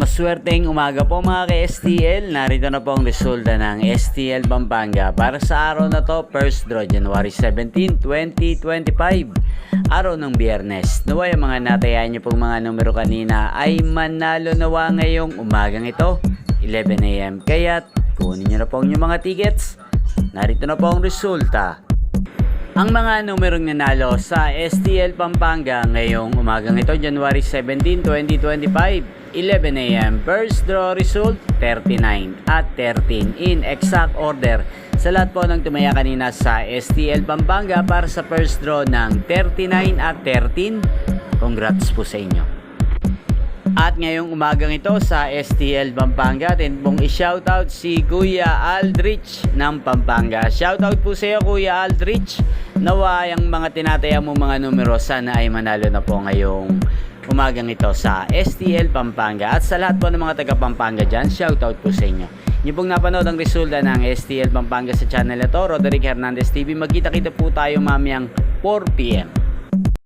Maswerteng umaga po mga ka-STL. Narito na po ang resulta ng STL Pampanga para sa araw na to, first draw January 17, 2025. Araw ng Biyernes. Naway ang mga natayaan nyo pong mga numero kanina ay manalo nawa ngayong umagang ito, 11 AM. Kaya't kunin nyo na po ang inyong mga tickets. Narito na po ang resulta. Ang mga numerong nanalo sa STL Pampanga ngayong umagang ito, January 17, 2025. 11 AM. First draw result, 39 at 13 in exact order. Sa lahat po ng tumaya kanina sa STL Pampanga para sa first draw ng 39 at 13, congrats po sa inyo. At ngayong umagang ito sa STL Pampanga, atin pong i-shoutout si Kuya Aldrich ng Pampanga. Shoutout po sa iyo Kuya Aldrich. Nawa ang mga tinataya mo mga numero sana ay manalo na po ngayong umagang ito sa STL Pampanga. At sa lahat po ng mga taga Pampanga dyan, shoutout po sa inyo. Inyo pong napanood ang resulta ng STL Pampanga sa channel na to, Roderick Hernandez TV. Magkita-kita po tayo mamayang 4 PM.